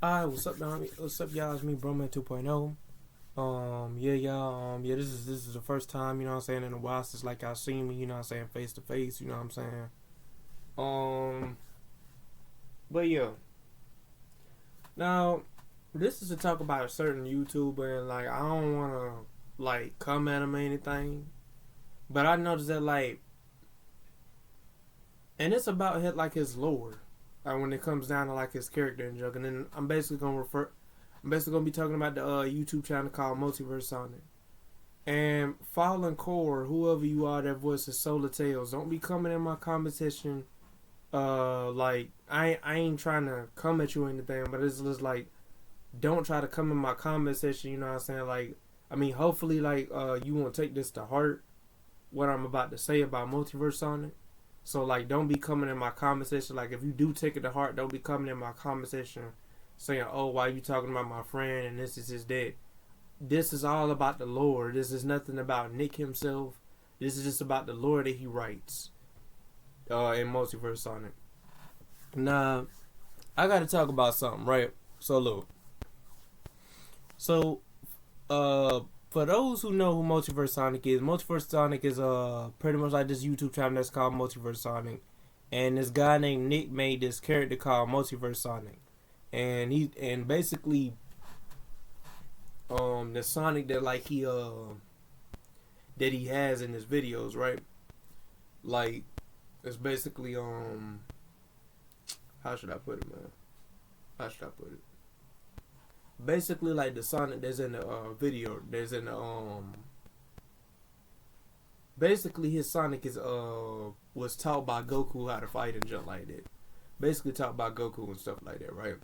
Alright, what's up, y'all? What's up, y'all? It's me, Broman 2.0. Yeah, y'all. This is the first time, you know what I'm saying, in a while since like y'all seen me, you know what I'm saying, face to face, you know what I'm saying. But yeah. Now, this is to talk about a certain YouTuber, and like I don't wanna like come at him or anything, but I noticed that like, and it's about his lore, like when it comes down to like his character and junk, and then I'm basically gonna be talking about the YouTube channel called Multiverse Sonic. And Fallen Core, whoever you are that voices Solar Tales, don't be coming in my comment section. Like I ain't trying to come at you or anything, but it's just like don't try to come in my comment section. You know what I'm saying? Like I mean, hopefully like you won't take this to heart what I'm about to say about Multiverse Sonic. So like don't be coming in my comment section. Like if you do take it to heart, don't be coming in my comment section saying, "Oh, why you talking about my friend?" and this is his dad. This is all about the lore. This is nothing about Nick himself. This is just about the lore that he writes in Multiverse Sonic. Now, I got to talk about something, right? So look. So, for those who know who Multiverse Sonic is pretty much like this YouTube channel that's called Multiverse Sonic, and this guy named Nick made this character called Multiverse Sonic, and basically the Sonic that like that he has in his videos, right? Like it's basically how should I put it, man? How should I put it? Basically like the Sonic that's in the video, there's in the basically his Sonic is was taught by Goku how to fight and jump like that. Basically taught by Goku and stuff like that, right?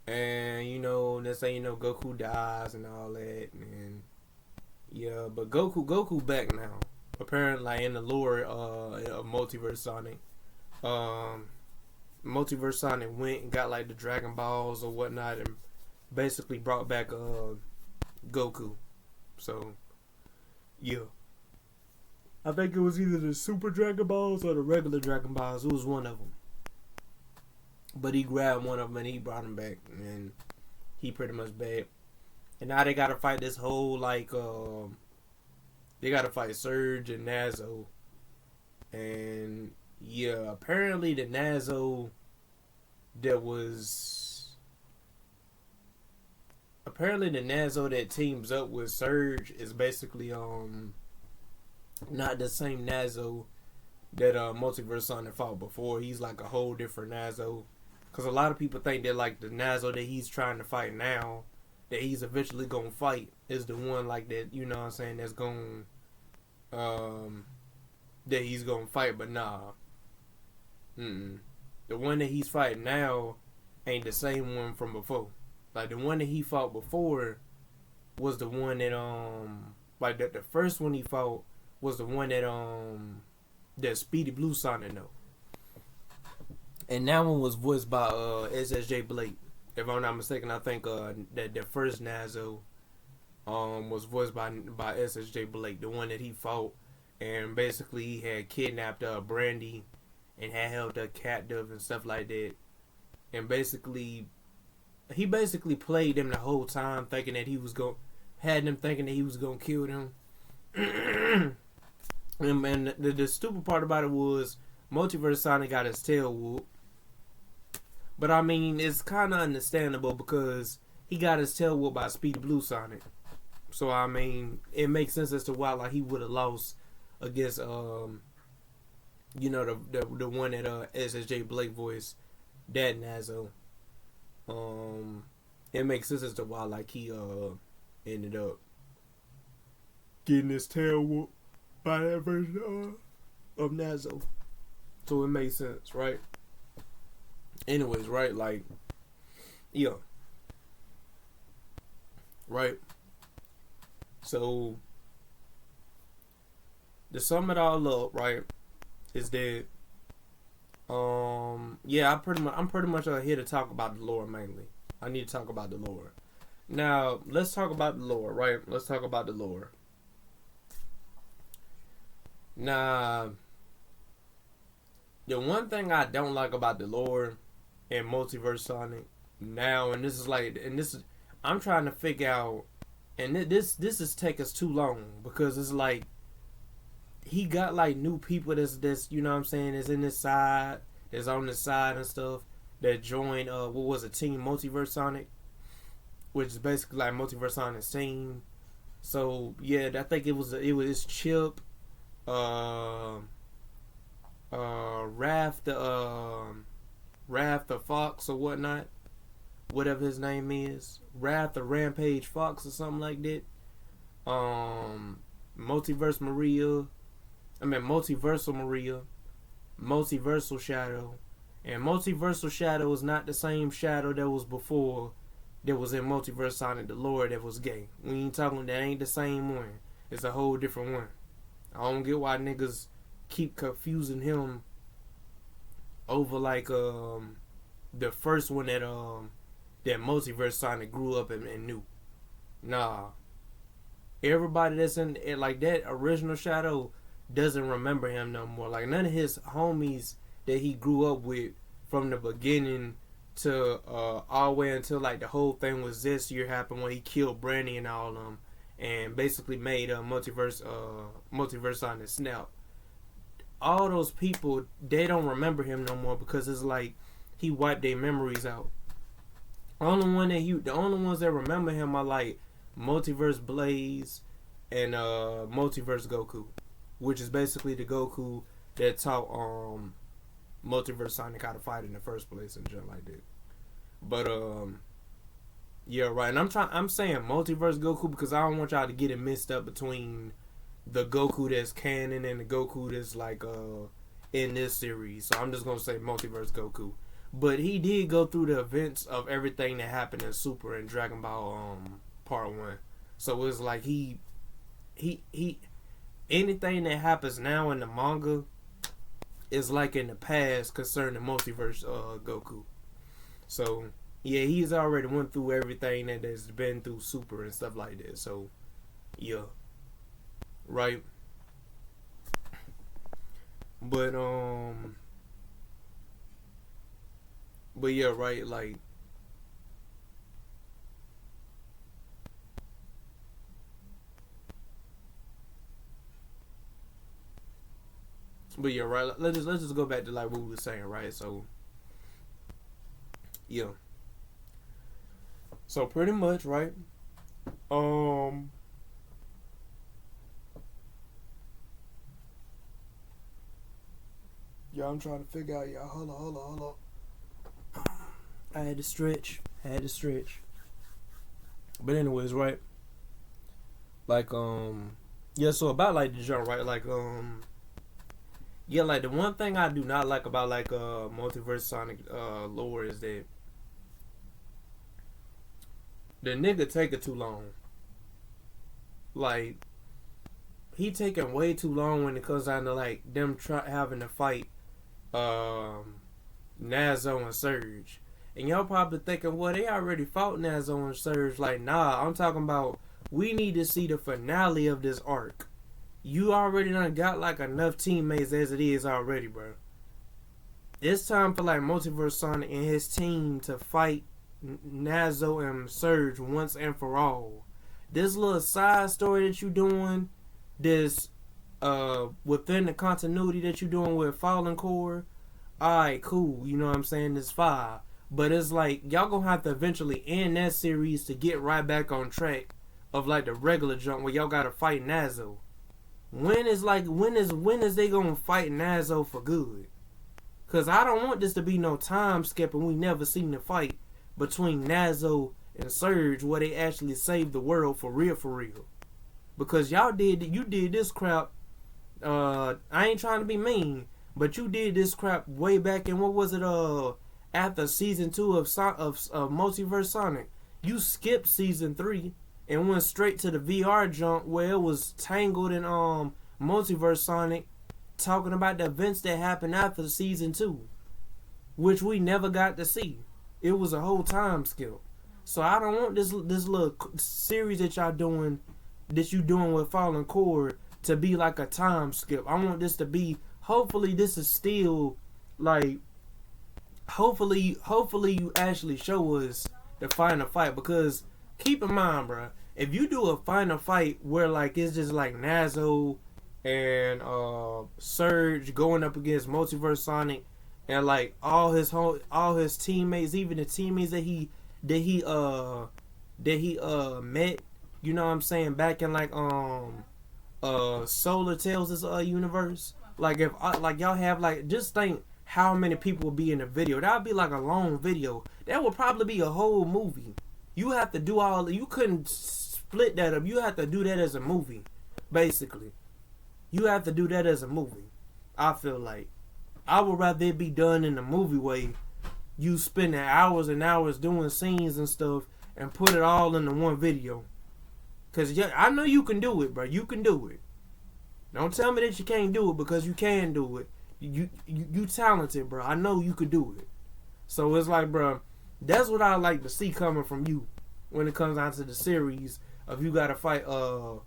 And you know, let's say Goku dies and all that, and yeah, but Goku back now. Apparently, like in the lore of Multiverse Sonic, Multiverse Sonic went and got like the Dragon Balls or whatnot, and basically brought back Goku. So yeah, I think it was either the Super Dragon Balls or the regular Dragon Balls. It was one of them. But he grabbed one of them and he brought him back, and he pretty much bad. And now they gotta fight this whole like they gotta fight Surge and Nazo, and yeah, apparently the Nazo that teams up with Surge is basically not the same Nazo that Multiverse Sonic fought before. He's like a whole different Nazo. Because a lot of people think that like the Nazo that he's trying to fight now, that he's eventually going to fight, is the one like that, you know what I'm saying, that's going that he's going to fight, but nah. The one that he's fighting now ain't the same one from before. Like the one that he fought before was the one that like the first one he fought was the one that Speedy Blue Sonic know. And that one was voiced by SSJ Blake. If I'm not mistaken, I think that the first Nazo was voiced by SSJ Blake, the one that he fought, and basically he had kidnapped Brandy and had held her captive and stuff like that. And basically he played them the whole time, thinking that he was going to kill them. And the stupid part about it was Multiverse Sonic got his tail whooped. But I mean, it's kind of understandable because he got his tail whooped by Speedy Blue Sonic. So I mean, it makes sense as to why like he would have lost against the one that SSJ Blake voiced, that Nazo. It makes sense as to why like he ended up getting his tail whooped by that version of Nazo. So it makes sense, right? Anyways, right, like, yeah. Right? So, to sum it all up, right, is that, yeah, I'm pretty much here to talk about the lore mainly. I need to talk about the lore. Now, let's talk about the lore, right? Let's talk about the lore. Now, the one thing I don't like about the lore and Multiverse Sonic now, and this is I'm trying to figure out, and this is take us too long because it's like he got like new people that's you know what I'm saying is in this side, that's on the side and stuff that joined what was it, Team Multiverse Sonic, which is basically like Multiverse Sonic's team. So yeah, I think it was Chip, uh, Raph the Fox or whatnot, whatever his name is, Raph the Rampage Fox or something like that. Multiverse Maria, Multiversal Maria, Multiversal Shadow, and Multiversal Shadow is not the same Shadow that was before, that was in Multiverse Sonic the Lord that was gay. We ain't talking, that ain't the same one. It's a whole different one. I don't get why niggas keep confusing him over like the first one that Multiverse Sonic grew up and knew. Nah. Everybody that's in it, like that original Shadow doesn't remember him no more. Like none of his homies that he grew up with from the beginning to all the way until like the whole thing was this year happened when he killed Brandy and all of them and basically made a multiverse Sonic snap. All those people, they don't remember him no more because it's like he wiped their memories out. The only ones that remember him are like Multiverse Blaze and Multiverse Goku, which is basically the Goku that taught Multiverse Sonic how to fight in the first place and jump like that. But yeah, right. And I'm saying Multiverse Goku because I don't want y'all to get it mixed up between the Goku that's canon and the Goku that's like in this series. So I'm just gonna say Multiverse Goku. But he did go through the events of everything that happened in Super and Dragon Ball Part 1. So it's like he anything that happens now in the manga is like in the past concerning Multiverse Goku. So yeah, he's already went through everything that has been through Super and stuff like that. So yeah. Right. But yeah, right, like but yeah, right. Let's just go back to like what we were saying, right? So yeah. So pretty much, right? Yeah, I'm trying to figure out, y'all. Hold on. I had to stretch. But anyways, right? Like, yeah, so about like the jump, right? Like, yeah, like the one thing I do not like about like Multiverse Sonic lore is that the nigga take it too long. Like, he taking way too long when it comes down to like them having to fight Nazo and Surge. And y'all probably thinking, well, they already fought Nazo and Surge. Like, nah, I'm talking about we need to see the finale of this arc. You already done got like enough teammates as it is already, bro. It's time for like Multiverse Sonic and his team to fight Nazo and Surge once and for all. This little side story that you doing, this within the continuity that you doing with Fallen Core, alright, cool, you know what I'm saying, it's fine. But it's like y'all gonna have to eventually end that series to get right back on track of like the regular jump where y'all gotta fight Nazo. When is they gonna fight Nazo for good? Cause I don't want this to be no time skip and we never seen the fight between Nazo and Surge where they actually saved the world for real. Because you did this crap. I ain't trying to be mean, but you did this crap way back in what was it? After season 2 of Multiverse Sonic, you skipped season 3 and went straight to the VR jump where it was tangled in Multiverse Sonic, talking about the events that happened after season 2, which we never got to see. It was a whole time skip. So I don't want this little series that y'all doing, that you doing with Fallen Core, to be like a time skip. I want this to be, hopefully this is still like hopefully you actually show us the final fight, because keep in mind, bro, if you do a final fight where like it's just like Nazo and Surge going up against Multiverse Sonic and like all his teammates, even the teammates that he met, you know what I'm saying, back in like Solar Tales' universe. Like if like y'all have like, just think how many people would be in the video. That would be like a long video. That would probably be a whole movie. You have to do you couldn't split that up. You have to do that as a movie, basically. You have to do that as a movie. I feel like I would rather it be done in the movie way. You spending hours and hours doing scenes and stuff and put it all into one video. Cause yeah, I know you can do it, bro. You can do it. Don't tell me that you can't do it, because you can do it. You talented, bro. I know you could do it. So it's like, bro, that's what I like to see coming from you when it comes down to the series of you gotta fight of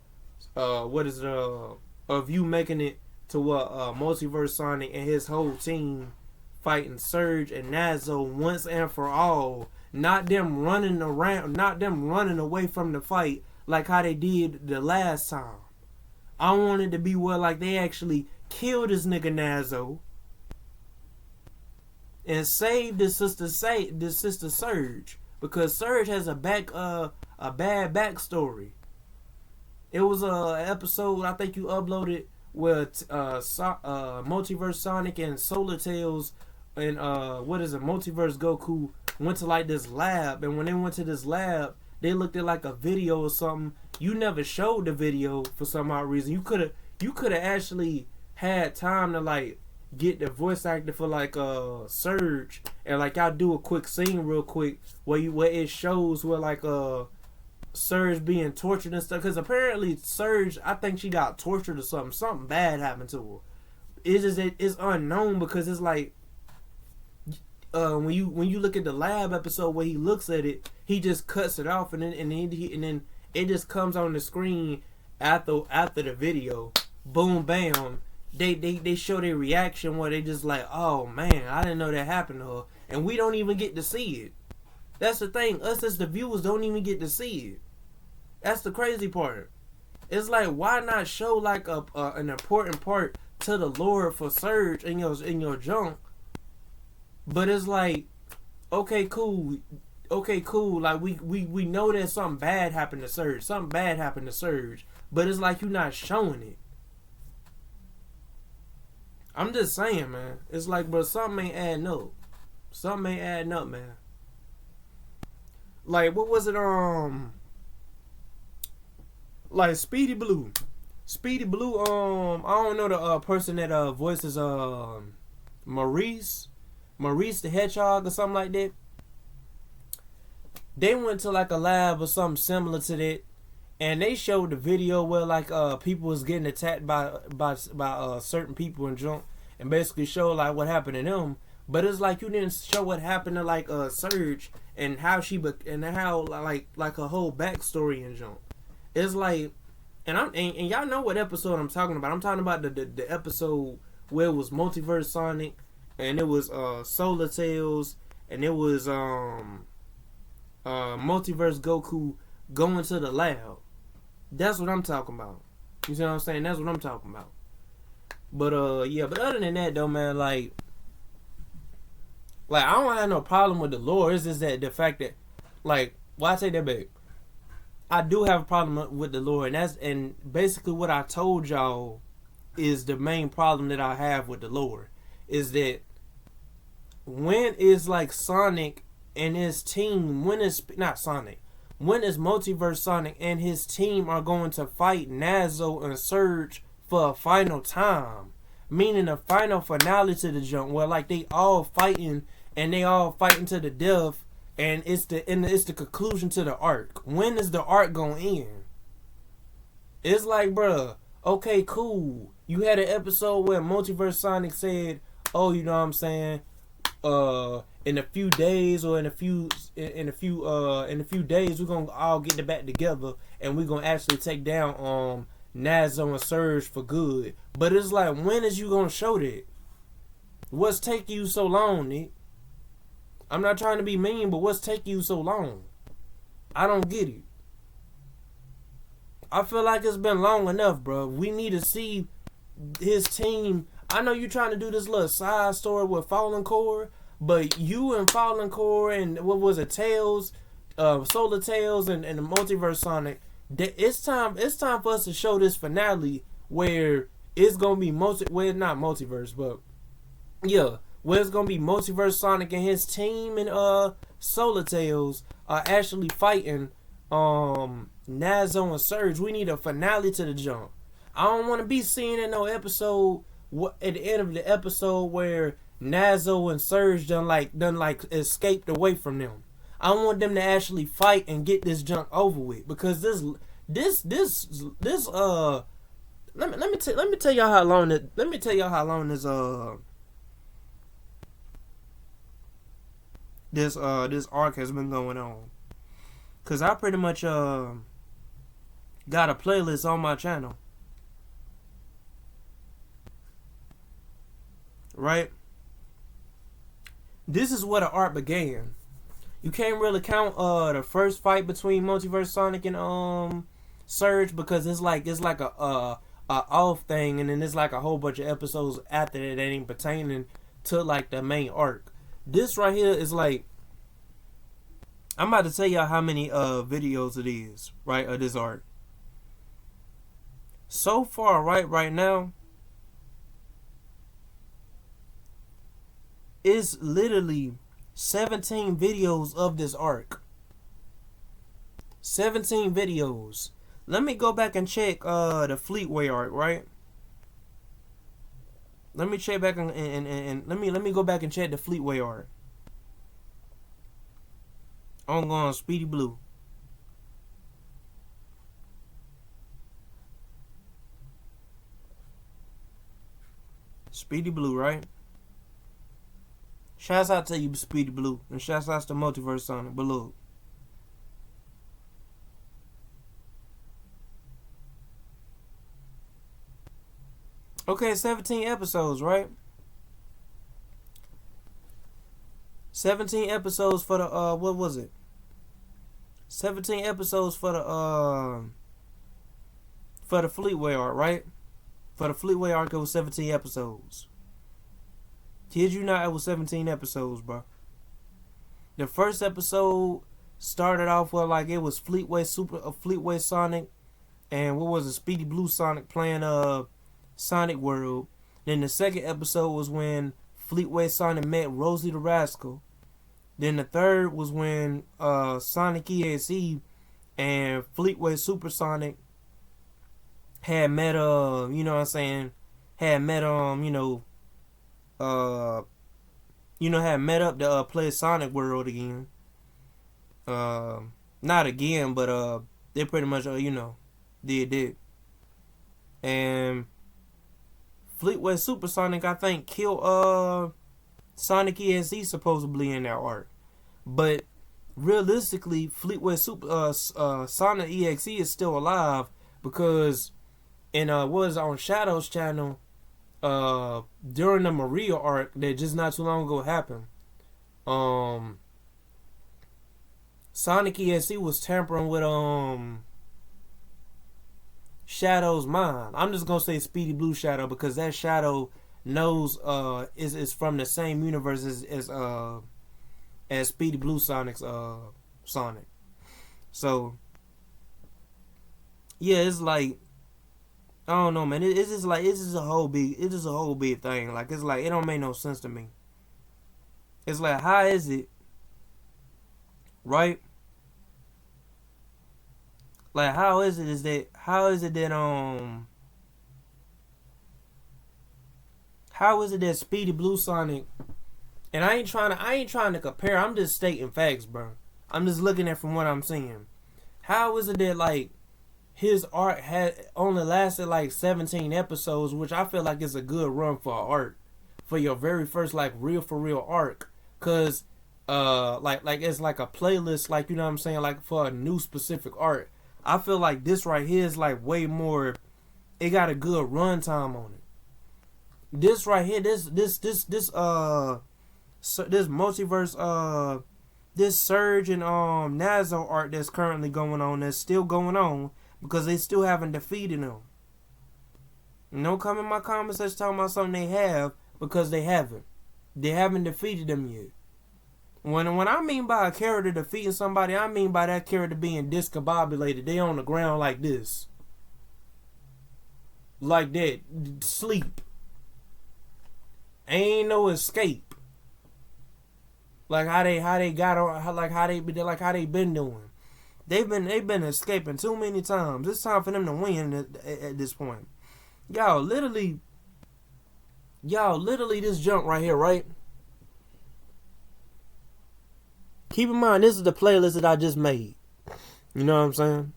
you making it to what Multiverse Sonic and his whole team fighting Surge and Nazo once and for all. Not them running around, not them running away from the fight like how they did the last time. I want it to be where like they actually killed this nigga Nazo and saved this sister Surge, because Surge has a bad backstory. It was a episode I think you uploaded where Multiverse Sonic and Solar Tales and Multiverse Goku went to like this lab, and when they went to this lab, they looked at like a video or something. You never showed the video for some odd reason. You could have actually had time to like get the voice actor for like Surge, and like y'all do a quick scene real quick where it shows where like Surge being tortured and stuff, because apparently Surge, I think she got tortured or something bad happened to her. It's unknown, because it's like when you look at the lab episode where he looks at it, he just cuts it off, and then it just comes on the screen after the video. Boom, bam. They show their reaction where they just like, oh man, I didn't know that happened to her, and we don't even get to see it. That's the thing. Us as the viewers don't even get to see it. That's the crazy part. It's like, why not show like an important part to the lore for Surge in your junk? But it's like, okay, cool. Like we know that something bad happened to Surge. But it's like you're not showing it. I'm just saying, man. It's like, bro, something ain't adding up. Man. Like, what was it? Like Speedy Blue. I don't know the person that voices Maurice the Hedgehog or something like that. They went to like a lab or something similar to that, and they showed the video where like people was getting attacked by certain people and junk, and basically showed like what happened to them. But it's like you didn't show what happened to like Surge and how and how like her whole backstory and junk. It's like, and y'all know what episode I'm talking about. I'm talking about the episode where it was Multiverse Sonic, and it was Solar Tales, and it was Multiverse Goku going to the lab. That's what I'm talking about. You see what I'm saying? That's what I'm talking about. But yeah, but other than that though, man, like I don't have no problem with the lore. It's just that the fact that, like, well, I take that back. I do have a problem with the lore, and basically what I told y'all is the main problem that I have with the lore is that when is like Sonic and his team, when is Multiverse Sonic and his team are going to fight Nazo and Surge for a final time, meaning a final finale to the jump where like they all fighting and they all fighting to the death, and it's the conclusion to the arc. When is the arc gonna end? It's like, bruh, okay, cool. You had an episode where Multiverse Sonic said, "Oh, you know what I'm saying? In a few days or in a few days, we're gonna all get back together and we're gonna actually take down Nazo and Surge for good." But it's like, when is you gonna show that? What's taking you so long, Nick? I'm not trying to be mean, but what's taking you so long? I don't get it. I feel like it's been long enough, bro. We need to see his team. I know you're trying to do this little side story with Fallen Core, but you and Fallen Core and what was it, Tails, Solar Tails and the Multiverse Sonic. It's time for us to show this finale where it's gonna be not multiverse, but yeah, where it's gonna be Multiverse Sonic and his team and Solar Tails are actually fighting Nazo and Surge. We need a finale to the jump. I don't want to be seeing in no episode at the end of the episode where Nazo and Surge done escaped away from them. I want them to actually fight and get this junk over with, because let me tell y'all how long this arc has been going on. Cause I pretty much got a playlist on my channel. Right? This is where the arc began. You can't really count the first fight between Multiverse Sonic and Surge, because it's like a off thing, and then it's like a whole bunch of episodes after that ain't pertaining to like the main arc. This right here is like, I'm about to tell y'all how many videos it is, right, of this arc. So far, right now, it's literally 17 videos of this arc. 17 videos. Let me go back and check the Fleetway arc, right? Let me check back and let me go back and check the Fleetway arc. I'm going Speedy Blue. Speedy Blue, right? Shouts out to you, Speedy Blue, and shouts out to Multiverse Sonic. But look, okay, 17 episodes, right? 17 episodes for the what was it? 17 episodes for the Fleetway arc, right? For the Fleetway arc, it was 17 episodes. Kid you not, it was 17 episodes, bro. The first episode started off with like it was Fleetway Sonic, and what was it, Speedy Blue Sonic playing Sonic World. Then the second episode was when Fleetway Sonic met Rosie the Rascal. Then the third was when Sonic EXE and Fleetway Supersonic had met had met up to play Sonic World again. Not again, but they pretty much did it. And Fleetway Supersonic, I think, killed Sonic EXE supposedly in that arc. But realistically, Sonic EXE is still alive, because was on Shadow's channel during the Maria arc that just not too long ago happened. Sonic EXE was tampering with Shadow's mind. I'm just gonna say Speedy Blue Shadow, because that Shadow knows is from the same universe as Speedy Blue Sonic's Sonic. So yeah, it's like, I don't know, man. It's just a whole big thing. Like, it's like, it don't make no sense to me. It's like, how is it, right? Like, how is it that Speedy Blue Sonic, and I ain't trying to compare, I'm just stating facts, bro. I'm just looking at from what I'm seeing. How is it that like his arc had only lasted like 17 episodes, which I feel like is a good run for an arc, for your very first like real for real arc, cause like it's like a playlist, like, you know what I'm saying, like for a new specific arc. I feel like this right here is like way more. It got a good run time on it. This right here, this this multiverse this Surge and Nazo arc that's currently going on, that's still going on, because they still haven't defeated them. Don't come in my comments that's talking about something they have, because they haven't. They haven't defeated them yet. When I mean by a character defeating somebody, I mean by that character being discombobulated. They on the ground like this. Like that. Sleep. Ain't no escape. Like how they got on, like how they been doing. They've been escaping too many times. It's time for them to win at this point. Y'all literally this junk right here, right? Keep in mind, this is the playlist that I just made. You know what I'm saying?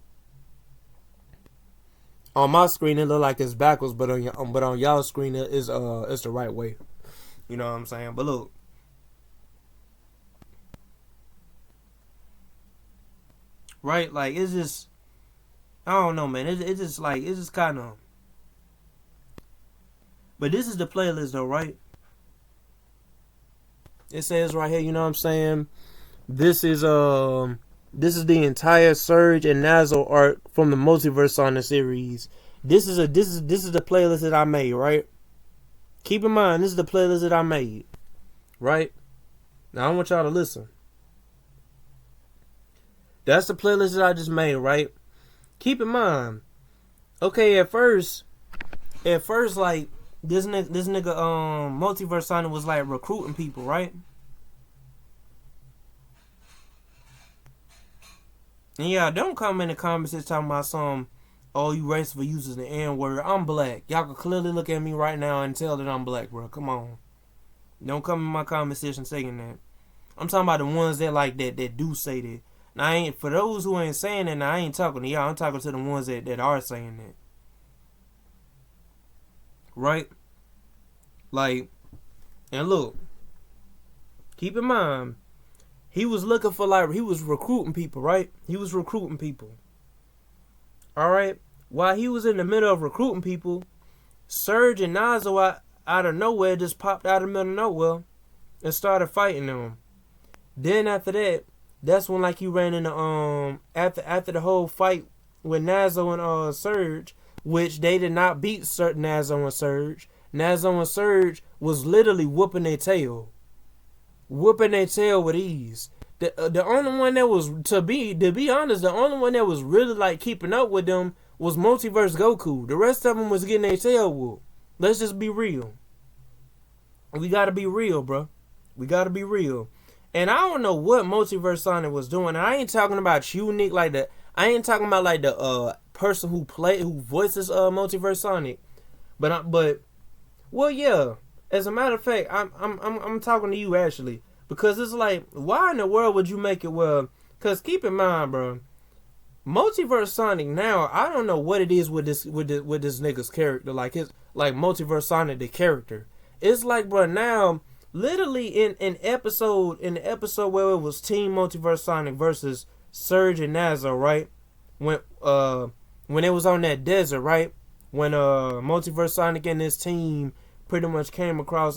On my screen it look like it's backwards, but on y'all's screen it's the right way. You know what I'm saying? But look. Right? Like, it's just, I don't know, man. It's just kind of. But this is the playlist, though, right? It says right here, you know what I'm saying? This is the entire Surge and Nazo arc from the Multiverse Sonic series. This is the playlist that I made, right? Keep in mind, this is the playlist that I made, right? Now I want y'all to listen. That's the playlist that I just made, right? Keep in mind, okay, at first, like this nigga, Multiverse Sonic was like recruiting people, right? And yeah, don't come in the comments and talking about some, oh, you racist using the N-word. I'm black. Y'all can clearly look at me right now and tell that I'm black, bro. Come on. Don't come in my comment section saying that. I'm talking about the ones that like that do say that. Now, I ain't, for those who ain't saying that, now I ain't talking to y'all. I'm talking to the ones that are saying that. Right? Like, and look, keep in mind, he was looking for, like, he was recruiting people, right? He was recruiting people. Alright? While he was in the middle of recruiting people, Surge and Nazo out of nowhere just popped out of the middle of nowhere and started fighting them. Then after that, that's when, like, he ran into, after the whole fight with Nazo and Surge, which they did not beat Nazo and Surge. Nazo and Surge was literally whooping their tail. Whooping their tail with ease. The only one that was, to be honest, the only one that was really, like, keeping up with them was Multiverse Goku. The rest of them was getting their tail whooped. Let's just be real. We gotta be real, bro. We gotta be real. And I don't know what Multiverse Sonic was doing. I ain't talking about you, Nick, like the. I ain't talking about like the person who voices Multiverse Sonic. But well, yeah. As a matter of fact, I'm talking to you actually, because it's like, why in the world would you make it well? Because keep in mind, bro, Multiverse Sonic now, I don't know what it is with this nigga's character, like his Multiverse Sonic the character. It's like, bro, now. Literally in the episode where it was Team Multiverse Sonic versus Surge and Nazo, right? When it was on that desert, right? When Multiverse Sonic and his team pretty much came across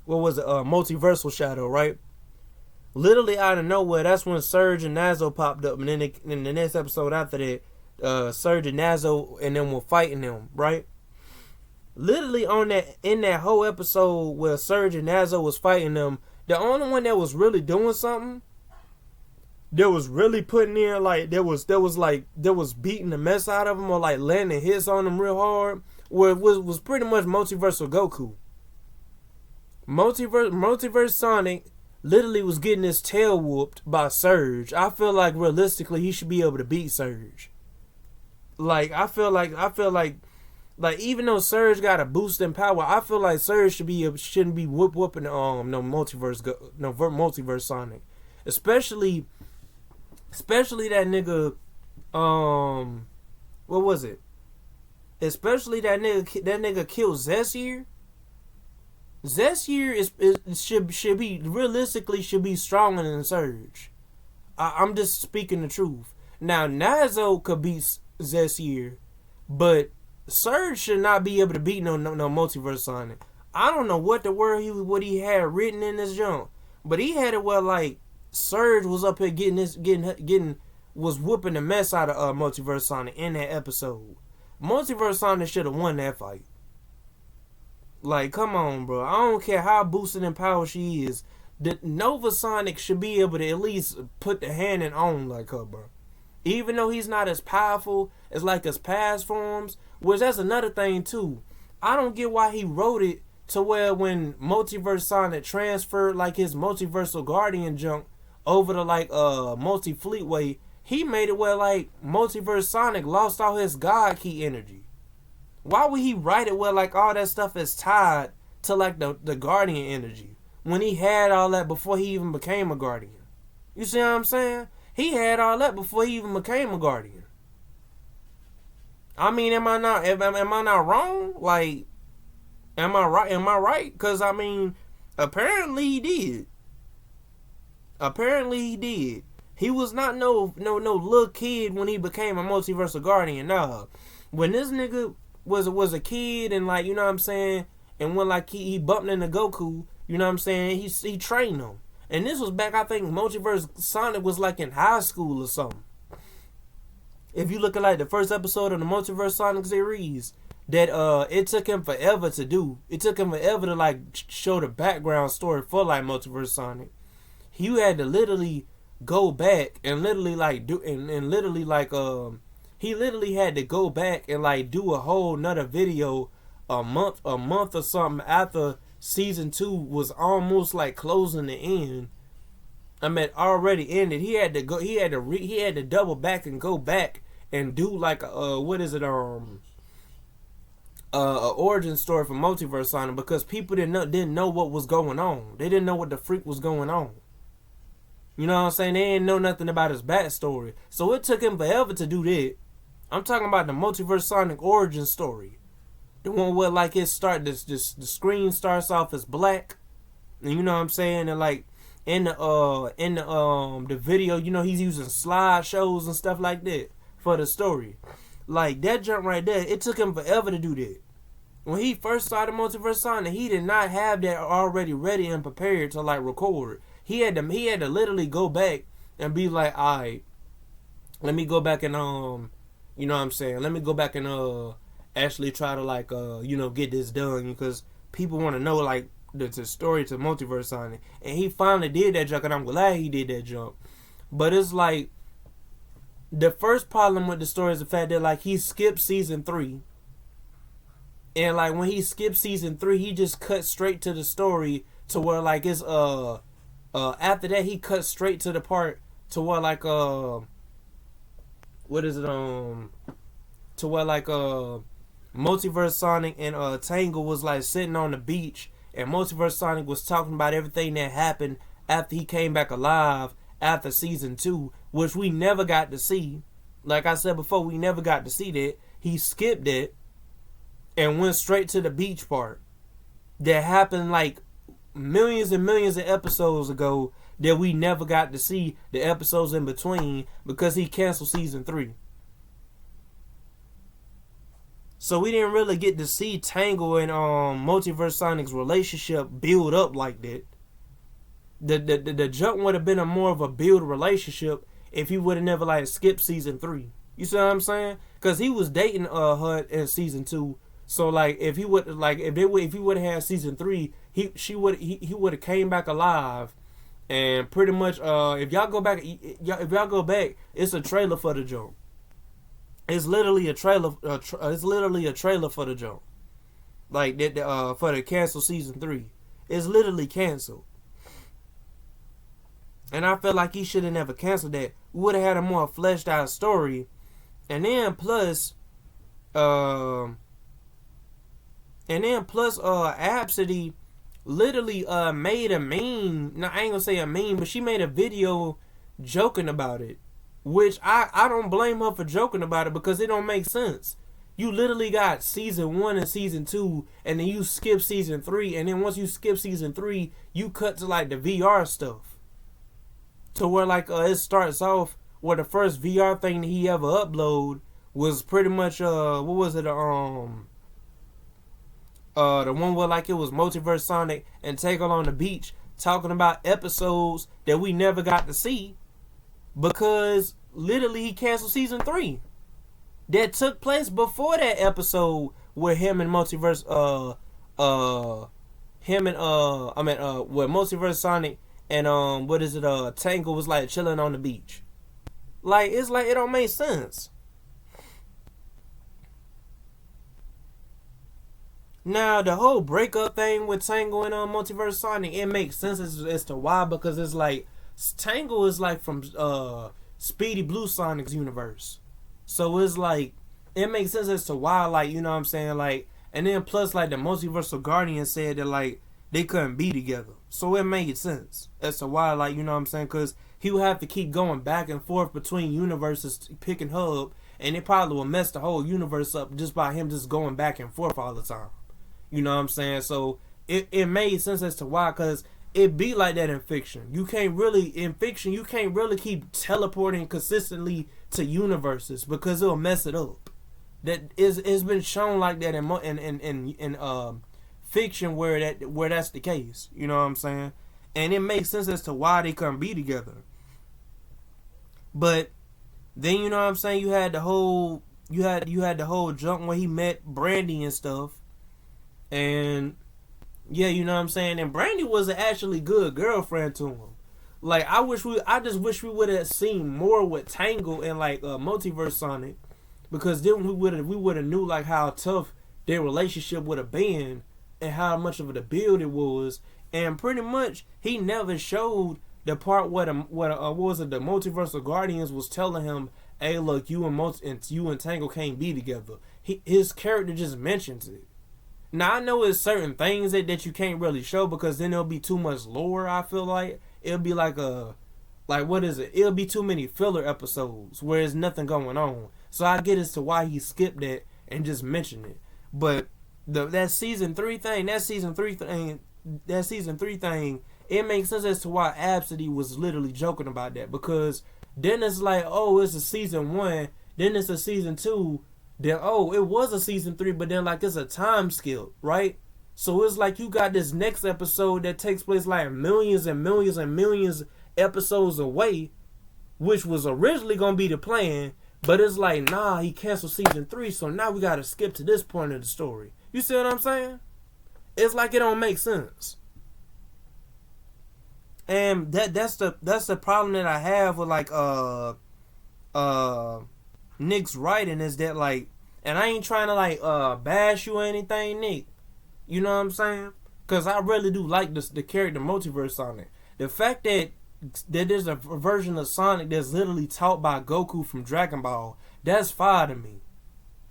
Multiversal Shadow, right? Literally out of nowhere, that's when Surge and Nazo popped up, and then in the next episode after that, Surge and Nazo and them were fighting them, right? Literally in that whole episode where Surge and Nazo was fighting them, the only one that was really doing something, that was really putting in, like, that was beating the mess out of them, or like landing hits on them real hard, was pretty much Multiversal Goku. Multiverse Sonic literally was getting his tail whooped by Surge. I feel like realistically he should be able to beat Surge. Like, I feel like even though Surge got a boost in power, I feel like Surge shouldn't be whooping no Multiverse Sonic, especially that nigga. What was it? Especially that nigga killed Zestier. Zestier should be realistically stronger than Surge. I'm just speaking the truth. Now Nazo could beat Zestier, but Surge should not be able to beat no Multiverse Sonic. I don't know what the word what he had written in this junk, but he had it where like Surge was up here getting was whooping the mess out of Multiverse Sonic in that episode. Multiverse Sonic should have won that fight. Like, come on, bro. I don't care how boosted in power she is. The Nova Sonic should be able to at least put the hand in on like her, bro. Even though he's not as powerful as like his past forms, which that's another thing too. I don't get why he wrote it to where when Multiverse Sonic transferred like his Multiversal Guardian junk over to like Multi Fleetway, he made it where like Multiverse Sonic lost all his God Key energy. Why would he write it where like all that stuff is tied to like the Guardian energy when he had all that before he even became a Guardian? You see what I'm saying? He had all that before he even became a Guardian. I mean, am I not wrong? Like, am I right? Am I right? Because I mean, apparently he did. Apparently he did. He was not no little kid when he became a Multiversal Guardian. Nah, when this nigga was a kid and like, you know what I'm saying, and when like he bumped into Goku, you know what I'm saying, he trained him. And this was back, I think Multiverse Sonic was like in high school or something. If you look at like the first episode of the Multiverse Sonic series, that it took him forever to do. It took him forever to like show the background story for like Multiverse Sonic. He had to literally go back and literally like do and literally like he literally had to go back and like do a whole nother video a month or something after season 2 was almost like closing the end. I mean, already ended. He had to double back and go back and do like a origin story for Multiverse Sonic because people didn't know what was going on. They didn't know what the freak was going on. You know what I'm saying? They didn't know nothing about his backstory. So it took him forever to do that. I'm talking about the Multiverse Sonic origin story. The one where like the screen starts off as black. And you know what I'm saying? And like in the video, you know, he's using slideshows and stuff like that for the story. Like that jump right there, it took him forever to do that. When he first started Multiverse Sonic, he did not have that already ready and prepared to like record. He had to literally go back and be like, alright, let me go back and you know what I'm saying, let me go back and actually try to like you know, get this done because people want to know like the story to Multiverse Sonic. And he finally did that jump, and I'm glad he did that jump. But it's like the first problem with the story is the fact that like he skipped season 3. And like when he skipped season 3, he just cut straight to the story to where like it's after that he cut straight to the part to where like to where like Multiverse Sonic and Tangle was like sitting on the beach, and Multiverse Sonic was talking about everything that happened after he came back alive after season 2, which we never got to see. Like I said before, we never got to see that. He skipped it and went straight to the beach part that happened like millions and millions of episodes ago that we never got to see the episodes in between because he canceled season 3. So we didn't really get to see Tangle and Multiverse Sonic's relationship build up like that. The jump would have been a more of a build relationship if he would have never like skipped season 3. You see what I'm saying? Because he was dating her in season 2. So like if he would if he would have had season 3, he would have came back alive. And pretty much if y'all go back, it's a trailer for the jump. It's literally a trailer. It's literally a trailer for the jump, like that for the cancel season 3. It's literally canceled, and I feel like he should have never canceled that. We would have had a more fleshed out story, and then plus, Absidy literally made a meme. Now I ain't gonna say a meme, but she made a video joking about it. Which I don't blame her for joking about it because it don't make sense. You literally got season 1 and season 2, and then you skip season 3, and then once you skip season 3, you cut to like the VR stuff. To where like it starts off where the first VR thing that he ever uploaded was pretty much what was it the one where like it was Multiverse Sonic and Tangle on the beach talking about episodes that we never got to see because literally he canceled season 3 that took place before that episode where him and Multiverse where Multiverse Sonic and Tangle was like chilling on the beach. Like, it's like it don't make sense. Now, the whole breakup thing with Tangle and Multiverse Sonic, it makes sense as to why, because it's like Tangle is like from Speedy Blue Sonic's universe. So it's like it makes sense as to why, like, you know what I'm saying, like, and then plus like the Multiversal Guardian said that like they couldn't be together. So it made sense as to why, like, you know what I'm saying, because he would have to keep going back and forth between universes picking hub, and it probably would mess the whole universe up just by him just going back and forth all the time. You know what I'm saying? So it made sense as to why, because it be like that in fiction. You can't really keep teleporting consistently to universes because it'll mess it up. It's been shown like that in fiction where that's the case. You know what I'm saying? And it makes sense as to why they couldn't be together. But then, you know what I'm saying, you had the whole junk where he met Brandy and stuff. And yeah, you know what I'm saying? And Brandy was an actually good girlfriend to him. Like, I just wish we would have seen more with Tangle and like Multiverse Sonic, because then we would have knew like how tough their relationship would have been and how much of a build it was. And pretty much he never showed the part where the Multiversal Guardians was telling him, "Hey, look, you and Tangle can't be together." His character just mentions it. Now, I know it's certain things that you can't really show because then there'll be too much lore, I feel like. It'll be it'll be too many filler episodes where there's nothing going on. So I get as to why he skipped that and just mentioned it. But that season 3 thing, it makes sense as to why Absidy was literally joking about that. Because then it's like, oh, it's a season 1, then it's a season 2, then, oh, it was a season 3, but then, like, it's a time skip, right? So it's like you got this next episode that takes place, like, millions and millions and millions episodes away, which was originally going to be the plan, but it's like, nah, he canceled season 3, so now we got to skip to this point of the story. You see what I'm saying? It's like it don't make sense. And that's the problem that I have with, like, Nick's writing, is that, like, and I ain't trying to like bash you or anything, Nick, you know what I'm saying, because I really do like the character Multiverse Sonic. The fact that there's a version of Sonic that's literally taught by Goku from Dragon Ball, that's fire to me.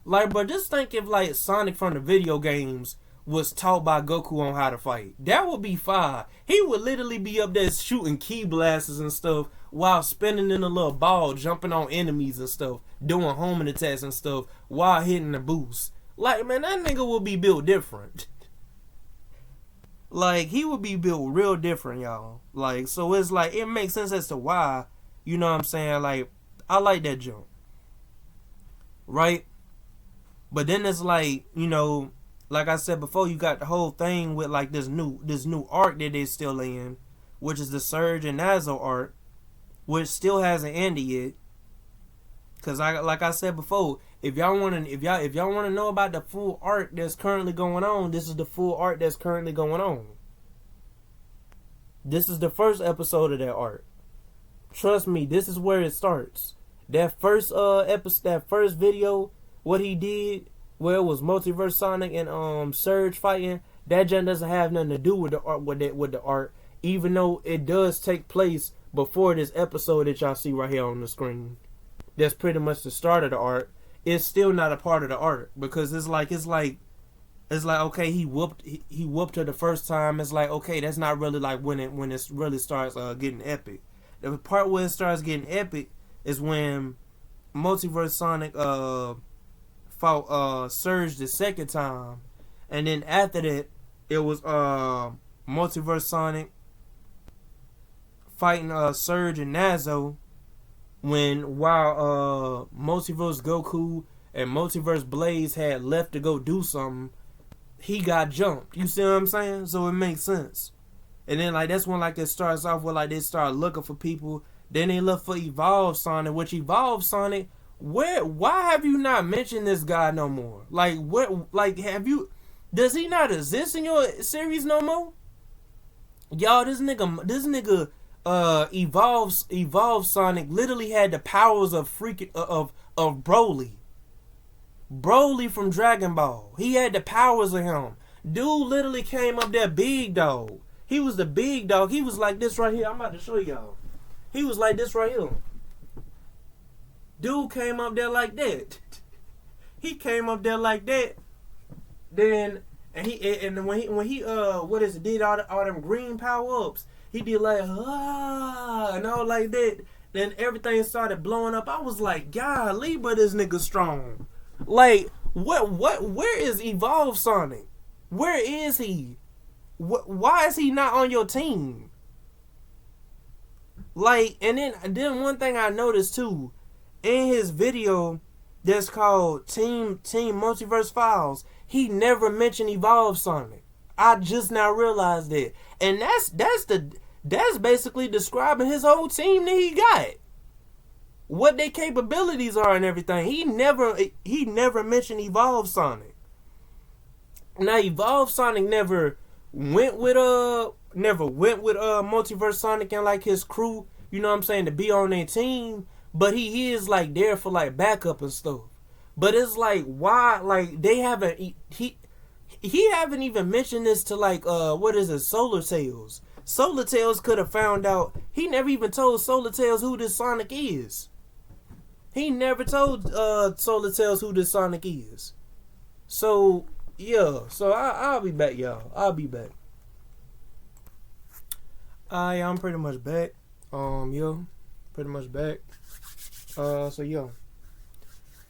Like, but just think if like Sonic from the video games was taught by Goku on how to fight, that would be fire. He would literally be up there shooting key blasters and stuff while spinning in a little ball, jumping on enemies and stuff, doing homing attacks and stuff while hitting the boost. Like, man, that nigga would be built different. Like, he would be built real different, y'all. Like, so it's like, it makes sense as to why, you know what I'm saying? Like, I like that jump. Right? But then it's like, you know, like I said before, you got the whole thing with like this new arc that they're still in, which is the Surge and Nazo arc, which still hasn't ended yet. Cause like I said before, if y'all wanna know about the full arc that's currently going on, this is the full arc that's currently going on. This is the first episode of that arc. Trust me, this is where it starts. That first that first video, what he did, where it was Multiverse Sonic and Surge fighting, that just doesn't have nothing to do with the art with the art, even though it does take place before this episode that y'all see right here on the screen. That's pretty much the start of the art. It's still not a part of the art because it's like okay, he whooped her the first time. It's like, okay, that's not really like when it really starts getting epic. The part where it starts getting epic is when Multiverse Sonic fought Surge the second time, and then after that it was Multiverse Sonic fighting Surge and Nazo, while Multiverse Goku and Multiverse Blaze had left to go do something, he got jumped. You see what I'm saying? So it makes sense. And then like that's when like it starts off with like they start looking for people. Then they look for Evolve Sonic, which Evolve Sonic, why have you not mentioned this guy no more? Like what does he not exist in your series no more? Y'all, this nigga Evolve Sonic literally had the powers of Broly. Broly from Dragon Ball. He had the powers of him. Dude literally came up there big dog. He was the big dog. He was like this right here. I'm about to show y'all. He was like this right here. Dude came up there like that. He came up there like that. Then when he did all them green power ups, he did like and all like that. Then everything started blowing up. I was like, golly, but this nigga strong. Like where is Evolve Sonic? Where is he? Why is he not on your team? Like, and then one thing I noticed too, in his video that's called Team Multiverse Files, he never mentioned Evolve Sonic. I just now realized that. And that's basically describing his whole team that he got. What their capabilities are and everything. He never mentioned Evolve Sonic. Now Evolve Sonic never went with Multiverse Sonic and like his crew, you know what I'm saying, to be on their team, but he is like there for like backup and stuff. But it's like, why, like they haven't he haven't even mentioned this to like Solar Tails. Solar Tails could have found out. He never even told Solar Tails who this Sonic is. He never told Solar Tails who this Sonic is. So yeah, so I'll be back, y'all. I'll be back. Yeah, I'm pretty much back. Yo, pretty much back. So yo.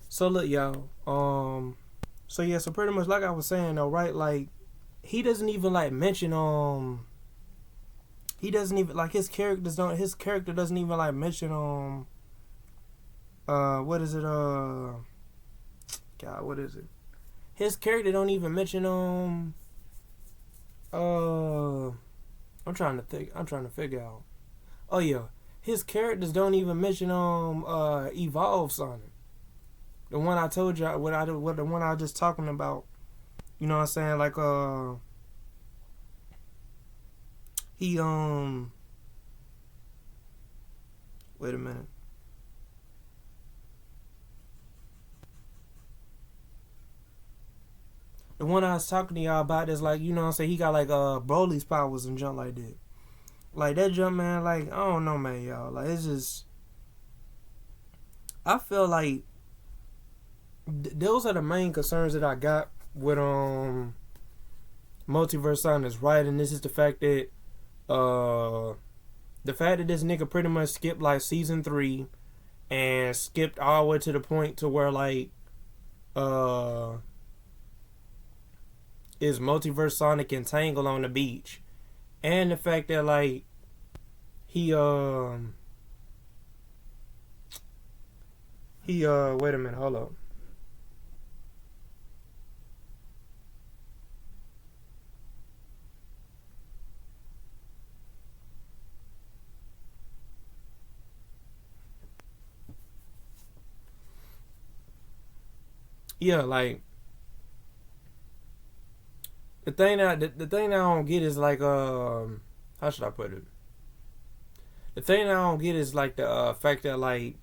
So look, y'all. So yeah, so pretty much like I was saying though, right? Like, he doesn't even like mention he doesn't even like his character doesn't even like mention what is it? God, what is it? His character don't even mention I'm trying to figure out. Oh yeah, his characters don't even mention Evolve Sonic. The one I told you the one I was just talking about. You know what I'm saying? Like he wait a minute. The one I was talking to y'all about is like, you know what I'm saying, he got like Broly's powers and jump like that. Like that jump, man, like, I don't know, man, y'all. Like, it's just, I feel like those are the main concerns that I got with Multiverse Sonic's right, and this is the fact that this nigga pretty much skipped like season 3 and skipped all the way to the point to where like is Multiverse Sonic and Tangle on the beach, and the fact that like he wait a minute, hold up. Yeah, like the thing that I don't get is like how should I put it? The thing that I don't get is like the fact that like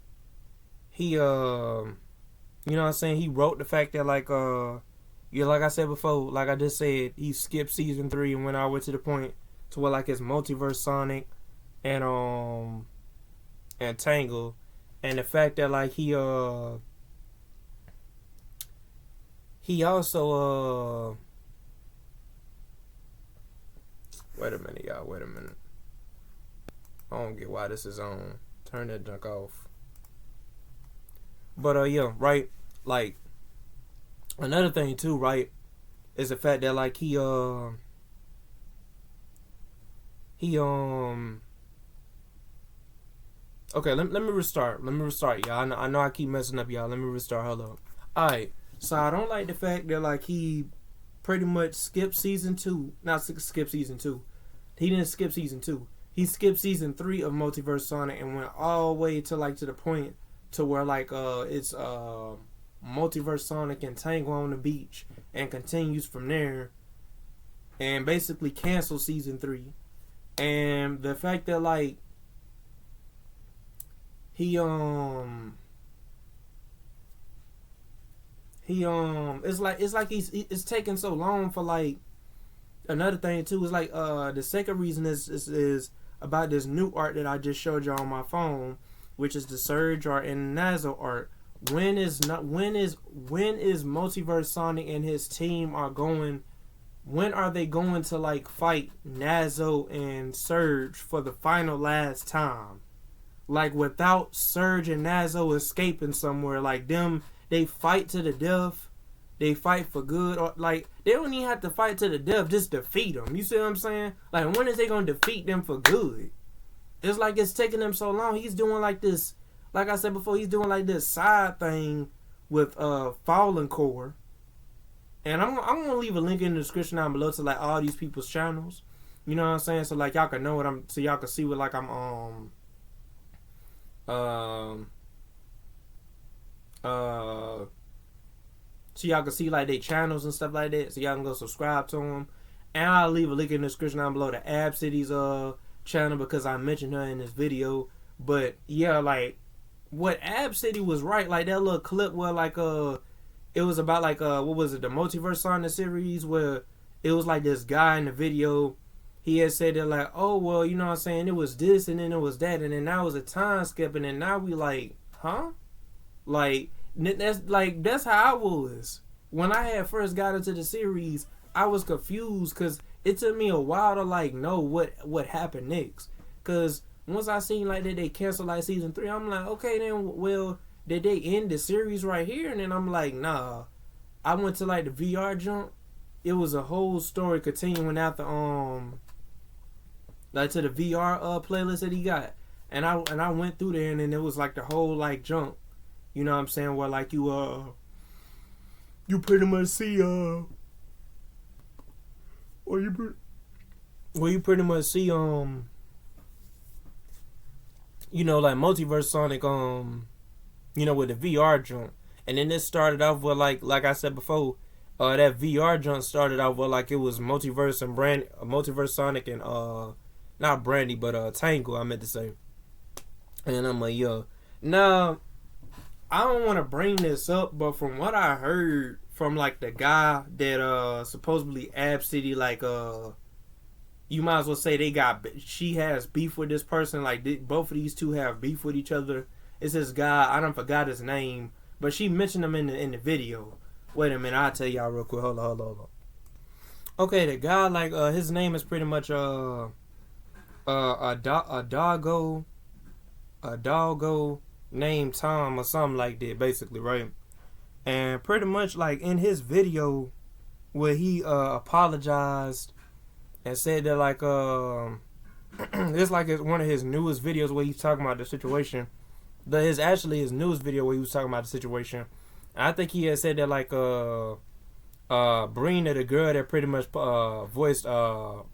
he you know what I'm saying, he wrote the fact that like yeah, like I said before, like I just said, he skipped season 3 and went all the way to the point to where like it's Multiverse Sonic and Tangle, and the fact that like he also wait a minute, y'all. Wait a minute. I don't get why this is on. Turn that junk off. But yeah, right. Like another thing too, right, is the fact that like he okay. Let me restart. Y'all. I know I keep messing up, y'all. Let me restart. Hold up. All right. So I don't like the fact that like he pretty much skipped season 2. Not skip season 2. He didn't skip season 2. He skipped season 3 of Multiverse Sonic and went all the way to like to the point to where like it's Multiverse Sonic and Tango on the beach and continues from there, and basically cancel season 3. And the fact that like he it's like it's taking so long for like another thing too is like the second reason is about this new art that I just showed you on my phone, which is the Surge art and Nazo art. When is Multiverse Sonic and his team are going? When are they going to like fight Nazo and Surge for the final last time? Like without Surge and Nazo escaping somewhere, like them, they fight to the death. They fight for good, or like they don't even have to fight to the death, just defeat them. You see what I'm saying? Like when is they gonna defeat them for good? It's like it's taking them so long. He's doing like this, like I said before, he's doing like this side thing with Fallen Core. And I'm gonna leave a link in the description down below to like all these people's channels. You know what I'm saying? So like y'all can know what so y'all can see what like I'm so y'all can see like their channels and stuff like that. So y'all can go subscribe to them. And I'll leave a link in the description down below to Ab City's channel because I mentioned her in this video. But yeah, like what Ab City was right, like that little clip where like it was about like what was it, the Multiverse Sonic series, where it was like this guy in the video, he had said that like, oh well, you know what I'm saying, it was this and then it was that and then now it was a time skip and then now we like, huh? Like that's how I was when I had first got into the series. I was confused because it took me a while to like know what happened next. Because once I seen like that they canceled like season 3, I'm like, okay then, well, did they end the series right here? And then I'm like, nah. I went to like the VR jump. It was a whole story continuing after like to the VR playlist that he got. And I went through there and then it was like the whole like jump. You know what I'm saying? Where like you pretty much see you pretty much see you know, like Multiverse Sonic you know, with the VR jump. And then this started off with like I said before, that VR jump started off with like it was Multiverse and Multiverse Sonic and not Brandy but Tango, I meant to say. And I'm like, yo, now I don't want to bring this up, but from what I heard from like the guy that supposedly Ab City, like you might as well say she has beef with this person, like both of these two have beef with each other. It's this guy, I don't forgot his name, but she mentioned him in the video. Wait a minute, I'll tell y'all real quick. Hold on. Okay, the guy, like his name is pretty much a doggo named Tom or something like that, basically, right? And pretty much like in his video where he apologized and said that like it's like it's one of his newest videos where he's talking about the situation. His newest video where he was talking about the situation. And I think he had said that like Brina, the girl that pretty much voiced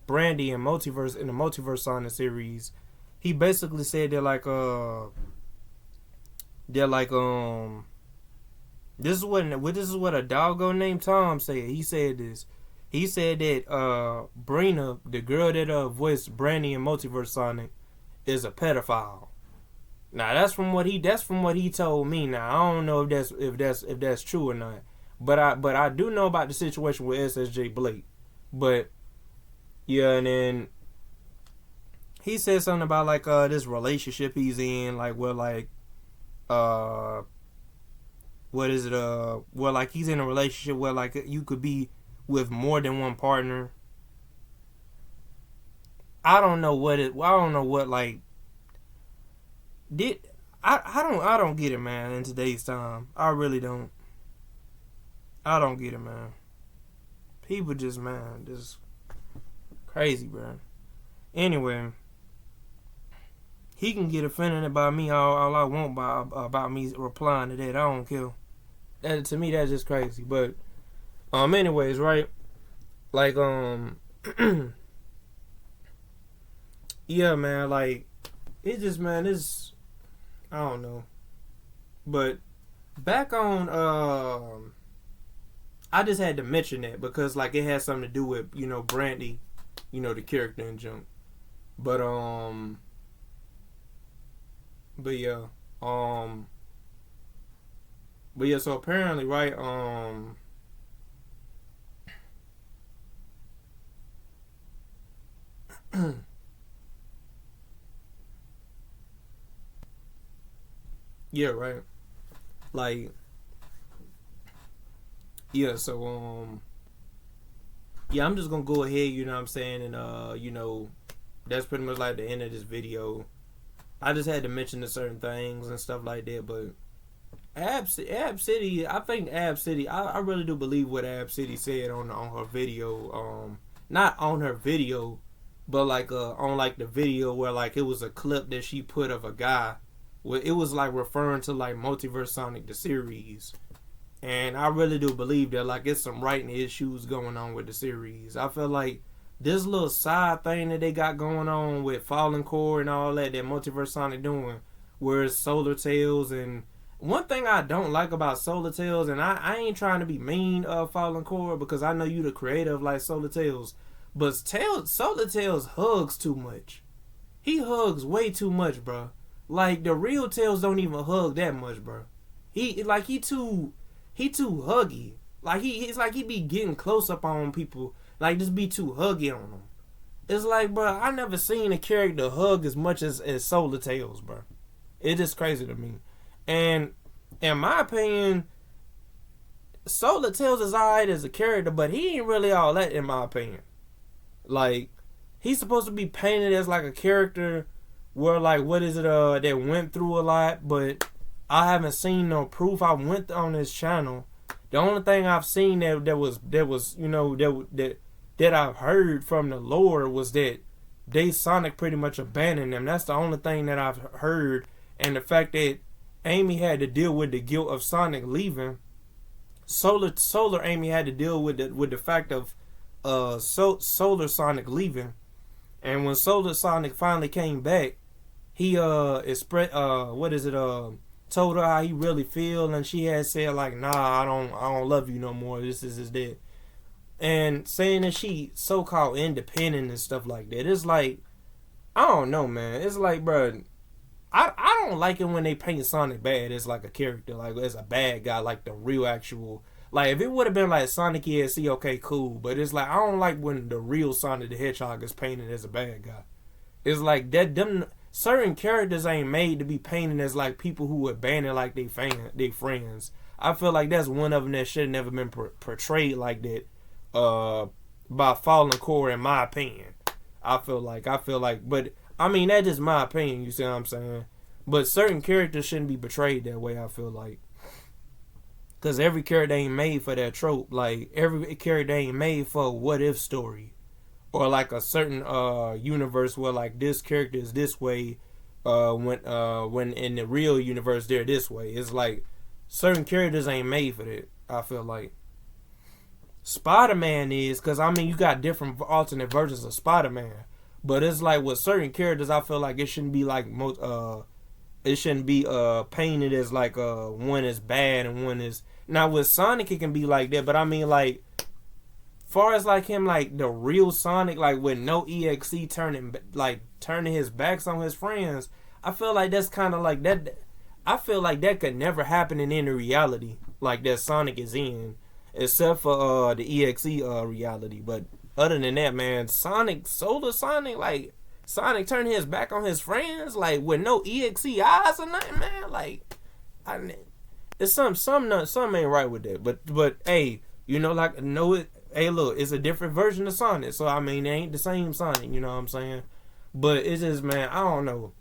Brandy in the Multiverse Sonic series, he basically said that like this is what a doggo named Tom said. He said this. He said that Brina, the girl that voiced Brandy in Multiverse Sonic, is a pedophile. Now that's from what he told me. Now I don't know if that's true or not. But I do know about the situation with SSJ Blake. But yeah, and then he said something about like this relationship he's in, like where like what is it where like he's in a relationship where like you could be with more than one partner. I don't know what like I don't get it, man, in today's time. I really don't. I don't get it, man. People just crazy, bro. Anyway, he can get offended about me all I want about me replying to that. I don't care. To me, that's just crazy. But anyways, right? Like yeah, man. Like it just, man, it's, I don't know. But back on I just had to mention that because like it has something to do with, you know, Brandy, you know, the character in Junk. But but yeah. Um but yeah, so apparently, right, yeah, right. Like yeah, so yeah, I'm just gonna go ahead, you know what I'm saying, and you know, that's pretty much like the end of this video. I just had to mention the certain things and stuff like that, but Ab City, I think Ab City, I really do believe what Ab City said on her video, not on her video, but like on like the video where like it was a clip that she put of a guy, where it was like referring to like Multiverse Sonic the series, and I really do believe that like it's some writing issues going on with the series. I feel like this little side thing that they got going on with Fallen Core and all that Multiverse Sonic doing, where it's Solar Tales. And one thing I don't like about Solar Tales, and I ain't trying to be mean of Fallen Core because I know you the creator of like Solar Tales, but Solar Tales hugs too much. He hugs way too much, bro. Like the real Tails don't even hug that much, bro. He too huggy. Like it's like he be getting close up on people, like just be too huggy on them. It's like, bro, I never seen a character hug as much as Solar Tales, bro. It is crazy to me. And in my opinion, Solar Tales is alright as a character, but he ain't really all that in my opinion. Like, he's supposed to be painted as like a character where like what is it that went through a lot, but I haven't seen no proof. I went on his channel. The only thing I've seen that was you know that I've heard from the lore was that Sonic pretty much abandoned them. That's the only thing that I've heard, and the fact that Amy had to deal with the guilt of Sonic leaving. Solar Amy had to deal with the fact of Solar Sonic leaving, and when Solar Sonic finally came back, he told her how he really feel, and she had said like, nah, I don't love you no more, this is that, and saying that she so called independent and stuff like that. It's like, I don't know, man. It's like, bro, I don't like it when they paint Sonic bad as like a character, like as a bad guy, like the real actual. Like if it would have been like Sonic ESC, okay, cool. But it's like I don't like when the real Sonic the Hedgehog is painted as a bad guy. It's like that them certain characters ain't made to be painted as like people who abandon like they friends. I feel like that's one of them that should have never been portrayed like that by Fallen Core, in my opinion. I feel like, but I mean that's just my opinion. You see what I'm saying? But certain characters shouldn't be portrayed that way. I feel like, because every character ain't made for that trope. Like every character ain't made for a what if story, or like a certain universe where like this character is this way, when in the real universe they're this way. It's like certain characters ain't made for that. I feel like Spider-Man is, because I mean you got different alternate versions of Spider-Man, but it's like with certain characters I feel like it shouldn't be like it shouldn't be painted as like one is bad and one is. Now with Sonic it can be like that, but I mean like far as like him, like the real Sonic, like with no EXE turning his backs on his friends, I feel like that's kind of like that. I feel like that could never happen in any reality like that Sonic is in, except for the EXE reality. But other than that, man, Solar Sonic, like Sonic turning his back on his friends, like with no EXE eyes or nothing, man. Like, it's something ain't right with that. But hey, you know, like no it. Hey, look, it's a different version of Sonic, so I mean, it ain't the same Sonic, you know what I'm saying? But it's just, man, I don't know.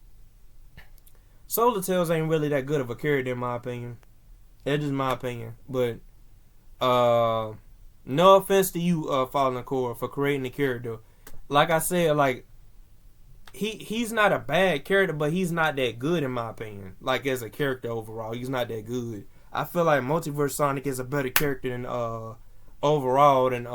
Solar Tails ain't really that good of a character in my opinion. That's just my opinion. But no offense to you, Fallen Core, for creating the character. Like I said, like he's not a bad character, but he's not that good in my opinion. Like as a character overall, he's not that good. I feel like Multiverse Sonic is a better character than overall than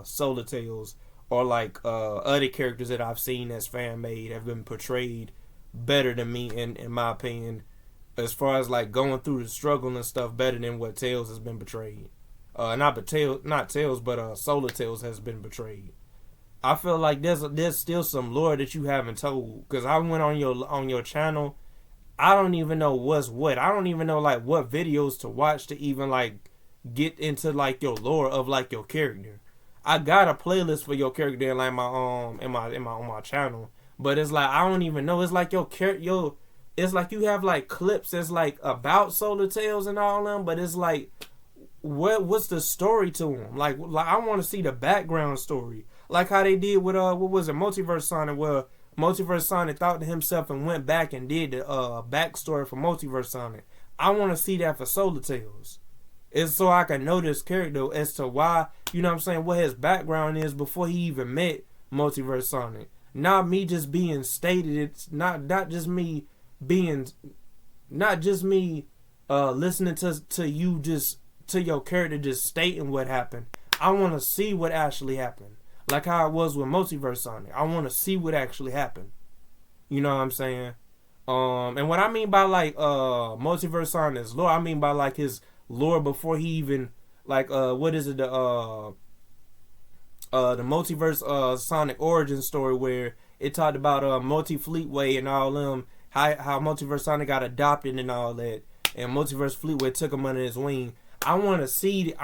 Solar Tales or like other characters that I've seen as fan made have been portrayed better than me in my opinion, as far as like going through the struggle and stuff, better than what Tails has been portrayed. Not Tails, but Solar Tales has been portrayed. I feel like there's still some lore that you haven't told, because I went on your channel. I don't even know what's what. I don't even know like what videos to watch to even like get into like your lore of like your character. I got a playlist for your character in like my on my channel, but it's like I don't even know. It's like it's like you have like clips that's like about Solar Tales and all them, but it's like what's the story to them? Like I want to see the background story, like how they did with what was it, Multiverse Sonic, where Multiverse Sonic thought to himself and went back and did the backstory for Multiverse Sonic. I want to see that for Solar Tales. It's so I can know this character as to why, you know what I'm saying, what his background is before he even met Multiverse Sonic. Not me just being stated. It's not just me being, not just me listening to you just, to your character just stating what happened. I want to see what actually happened. Like how it was with Multiverse Sonic. I want to see what actually happened. You know what I'm saying? And what I mean by like Multiverse Sonic's lore, I mean by like his lore before he even like what is it, the Multiverse Sonic origin story, where it talked about Multi Fleetway and all them, how Multiverse Sonic got adopted and all that, and Multiverse Fleetway took him under his wing. I want to see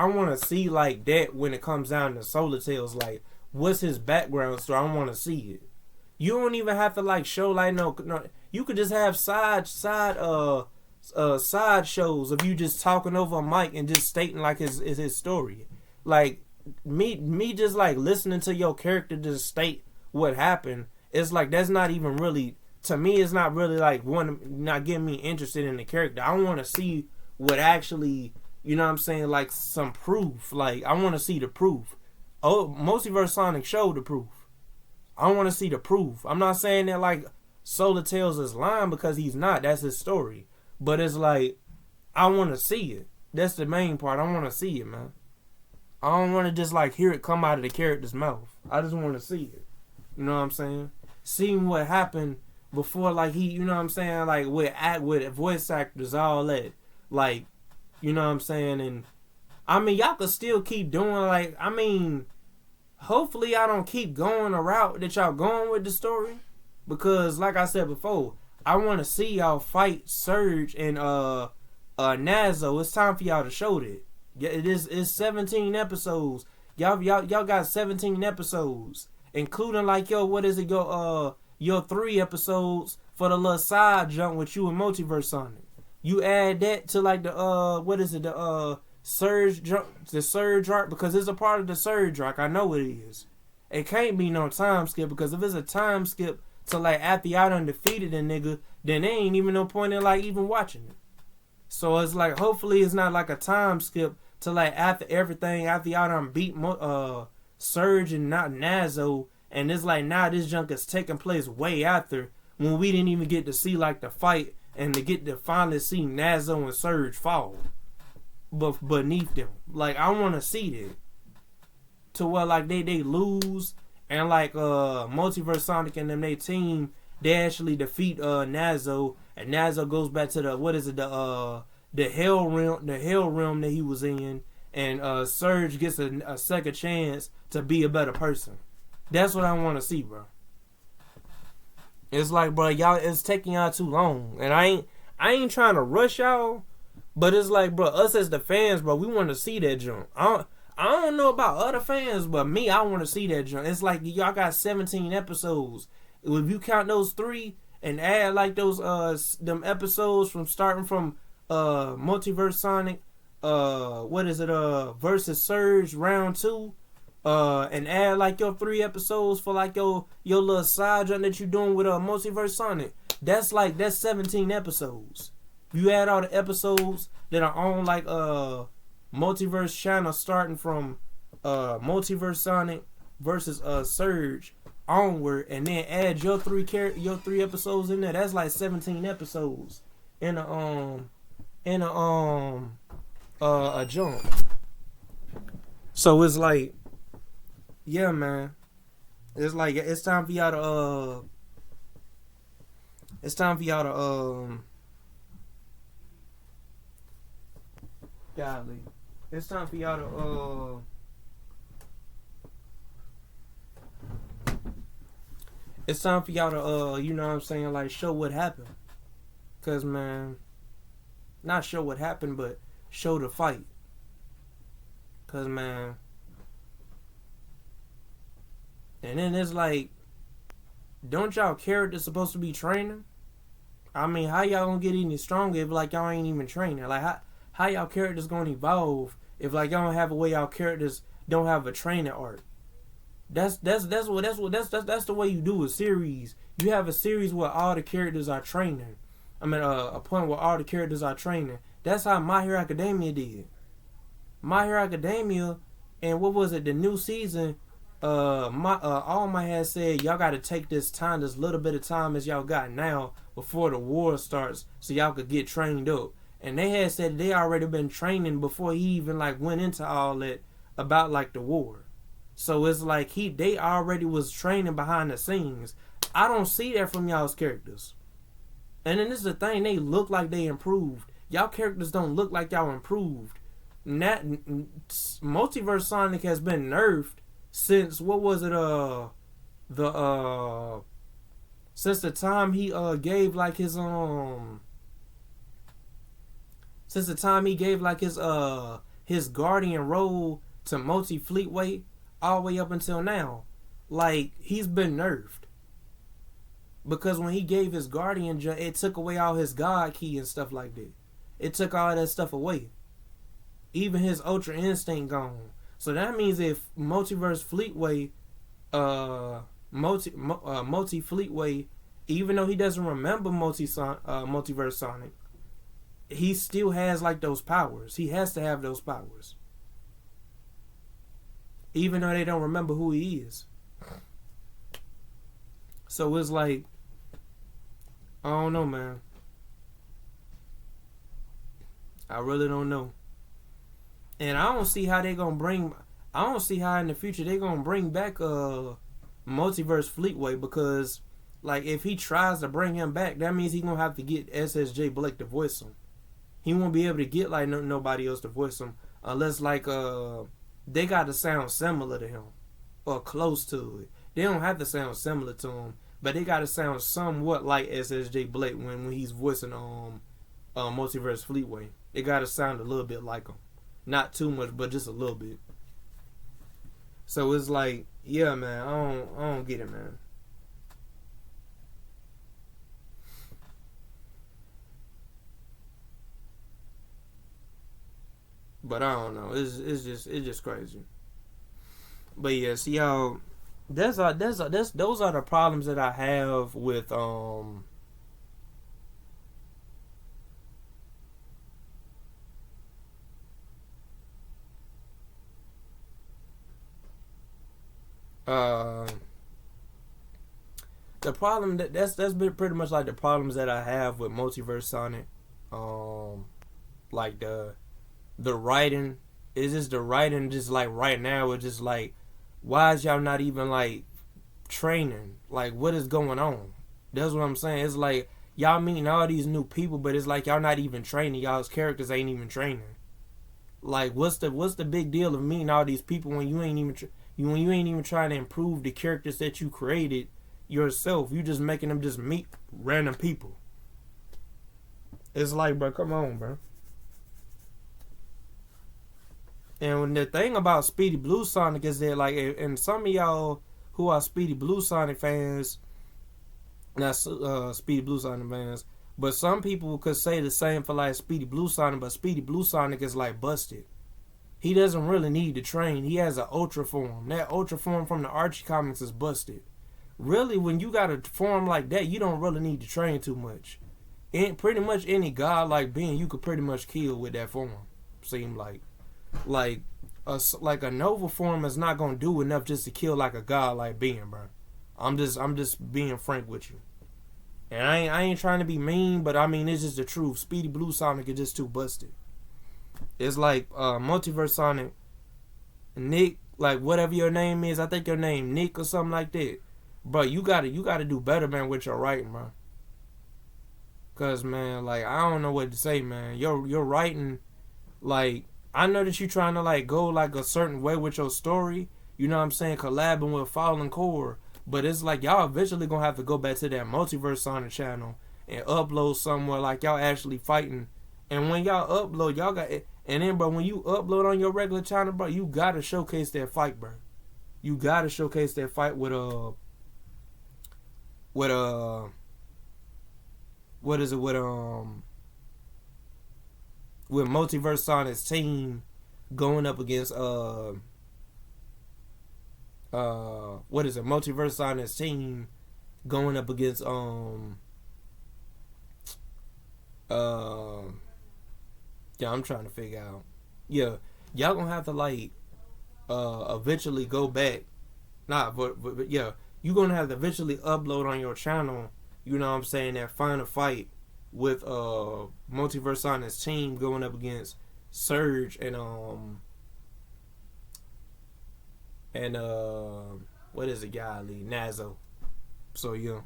like that when it comes down to Solar Tales. Like, what's his background story? I want to see it. You don't even have to like show like no. You could just have side shows of you just talking over a mic and just stating like his story. Like me just like listening to your character just state what happened. It's like that's not even really, to me. It's not really like not getting me interested in the character. I want to see what actually, you know what I'm saying, like some proof. Like I want to see the proof. Oh, Multiverse Sonic showed the proof. I want to see the proof. I'm not saying that like Solar Tales is lying, because he's not. That's his story. But it's like, I want to see it. That's the main part. I want to see it, man. I don't want to just like hear it come out of the character's mouth. I just want to see it. You know what I'm saying? Seeing what happened before, like he, you know what I'm saying? Like with voice actors, all that. Like, you know what I'm saying? And I mean, y'all could still keep doing like, I mean, hopefully I don't keep going a route that y'all going with the story. Because like I said before, I want to see y'all fight Surge and Nazo. It's time for y'all to show that. It's 17 episodes. Y'all got 17 episodes, including like your 3 episodes for the little side jump with you and Multiverse Sonic. You add that to like the Surge jump, the Surge arc, because it's a part of the Surge arc. I know it is. It can't be no time skip, because if it's a time skip to like after y'all done defeated a nigga, then there ain't even no point in like even watching it. So it's like, hopefully it's not like a time skip to like after everything, after y'all done beat Surge and not Nazo, and it's like now this junk is taking place way after, when we didn't even get to see like the fight and to get to finally see Nazo and Surge fall beneath them. Like I want to see that, to where like they lose. And like Multiverse Sonic and them, they team, they actually defeat Nazo, and Nazo goes back to the hell realm that he was in, and Surge gets a second chance to be a better person. That's what I want to see, bro. It's like, bro, y'all, it's taking y'all too long, and I ain't trying to rush y'all, but it's like, bro, us as the fans, bro, we want to see that jump. I don't know about other fans, but me, I want to see that jump. It's like y'all got 17 episodes. If you count those 3 and add like those them episodes from starting from Multiverse Sonic, versus Surge round 2, and add like your 3 episodes for like your little side jump that you doing with Multiverse Sonic. That's 17 episodes. You add all the episodes that are on like Multiverse channel, starting from Multiverse Sonic versus Surge onward, and then add your 3 episodes in there. That's like 17 episodes in a jump. So it's like, yeah, man. It's like it's time for y'all to it's time for y'all to golly. It's time for y'all to it's time for y'all to you know what I'm saying, like show what happened. Cause man, not show what happened, but show the fight. Cause man, and then it's like, don't y'all characters supposed to be training? I mean, how y'all gonna get any stronger if like y'all ain't even training? Like how y'all characters gonna evolve if like y'all don't have a way y'all characters don't have a training arc? That's the way you do a series. You have a series where all the characters are training. I mean, a point where all the characters are training. That's how My Hero Academia did. My Hero Academia, and what was it? The new season. All my had said y'all got to take this time, this little bit of time as y'all got now before the war starts, so y'all could get trained up. And they had said they already been training before he even like went into all that about like the war. So it's like they already was training behind the scenes. I don't see that from y'all's characters. And then this is the thing, they look like they improved. Y'all characters don't look like y'all improved. Multiverse Sonic has been nerfed since what was it? Since the time he gave like his since the time he gave like his guardian role to Multi Fleetway all the way up until now, like he's been nerfed. Because when he gave his guardian, it took away all his god key and stuff like that. It took all that stuff away. Even his Ultra Instinct gone. So that means if Multiverse Fleetway, Multi Fleetway, even though he doesn't remember Multiverse Sonic, he still has like those powers. He has to have those powers. Even though they don't remember who he is. So it's like, I don't know, man. I really don't know. And I don't see how they gonna bring. I don't see how in the future they gonna bring back Multiverse Fleetway, because like if he tries to bring him back, that means he gonna have to get SSJ Blake to voice him. He won't be able to get like nobody else to voice him unless like they got to sound similar to him or close to it. They don't have to sound similar to him, but they got to sound somewhat like SSJ Blake when he's voicing Multiverse Fleetway. They got to sound a little bit like him. Not too much, but just a little bit. So it's like, yeah, man, I don't get it, man. But I don't know. It's just crazy. But yeah, see how those are the problems that I have with the problem that's been pretty much like the problems that I have with Multiverse Sonic. Like the writing is just the writing, just like right now it's just like, why is y'all not even like training? Like what is going on? That's what I'm saying. It's like y'all meeting all these new people, but it's like y'all not even training. Y'all's characters ain't even training. Like what's the big deal of meeting all these people when you ain't even trying to improve the characters that you created yourself? You just making them just meet random people. It's like, bro, come on, bro. And when the thing about Speedy Blue Sonic is that, like, and some of y'all who are Speedy Blue Sonic fans, not Speedy Blue Sonic fans, but some people could say the same for like Speedy Blue Sonic, but Speedy Blue Sonic is like busted. He doesn't really need to train. He has an Ultra form. That Ultra form from the Archie comics is busted. Really, when you got a form like that, you don't really need to train too much. And pretty much any godlike being you could pretty much kill with that form. Seem like a Nova form is not gonna do enough just to kill like a godlike being, bro. I'm just being frank with you. And I ain't trying to be mean, but I mean it's just the truth. Speedy Blue Sonic is just too busted. It's like Multiverse Sonic. Nick, like whatever your name is, I think your name Nick or something like that. Bro, you gotta do better, man, with your writing, bro. Cause man, like I don't know what to say, man. Your writing, like I know that you trying to like go like a certain way with your story. You know what I'm saying? Collabing with Fallen Core, but it's like y'all eventually gonna have to go back to that Multiverse Sonic channel and upload somewhere like y'all actually fighting. And when y'all upload, y'all got it. And then, bro, when you upload on your regular channel, bro, you gotta showcase that fight, bro. You gotta showcase that fight with with what is it with Multiverse Sonic's team going up against what is it? Multiverse Sonic's team going up against yeah, I'm trying to figure out. Yeah, y'all gonna have to like eventually go back. Nah, but yeah, you gonna have to eventually upload on your channel. You know what I'm saying? That final fight with Multiverse Sonic's team going up against Surge and what is it, golly, Nazo. So yeah.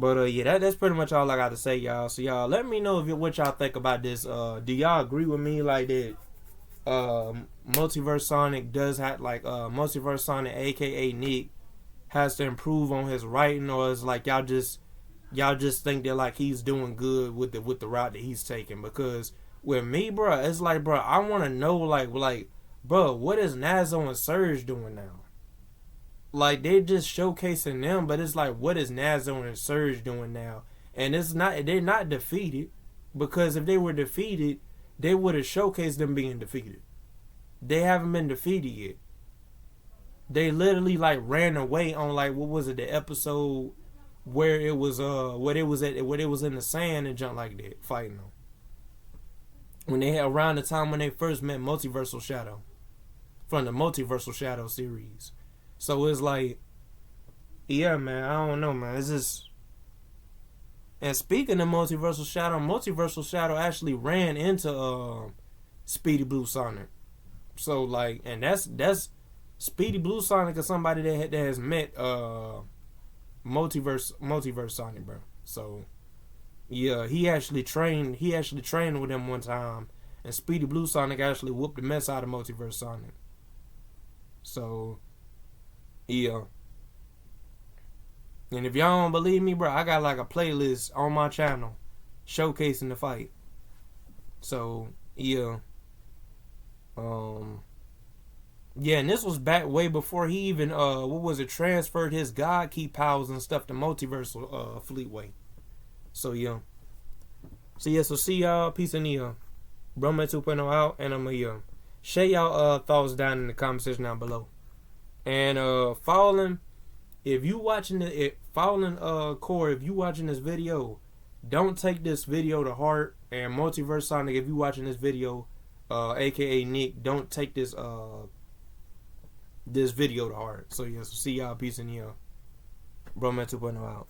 But yeah, that's pretty much all I got to say, y'all. So y'all, let me know what y'all think about this. Do y'all agree with me like that? Multiverse Sonic does have like Multiverse Sonic, aka Nick, has to improve on his writing, or is like y'all just think that like he's doing good with the route that he's taking? Because with me, bro, it's like, bro, I want to know like, bro, what is Nazo and Surge doing now? Like they're just showcasing them, but it's like, what is Nazo and Surge doing now? And they're not defeated, because if they were defeated, they would have showcased them being defeated. They haven't been defeated yet. They literally like ran away on like, what was it, the episode where it was where it was in the sand and junk like that fighting them. When they had around the time when they first met Multiversal Shadow from the Multiversal Shadow series. So it's like, yeah, man, I don't know, man. It's just. And speaking of Multiversal Shadow actually ran into Speedy Blue Sonic. So like, and that's Speedy Blue Sonic is somebody that has met Multiverse Sonic, bro. So yeah, he actually trained with him one time, and Speedy Blue Sonic actually whooped the mess out of Multiverse Sonic. So yeah. And if y'all don't believe me, bro, I got like a playlist on my channel showcasing the fight. So yeah. Yeah, and this was back way before he even transferred his God Key powers and stuff to Multiversal Fleetway. So yeah. So see y'all. Peace and Broman 2.0 out, and I'm gonna share y'all thoughts down in the comment section down below. And Fallen, if you watching Core, if you watching this video, don't take this video to heart. And Multiverse Sonic, if you watching this video, aka Nick, don't take this video to heart. So yeah, so see y'all. Peace and Broman 2.0 out.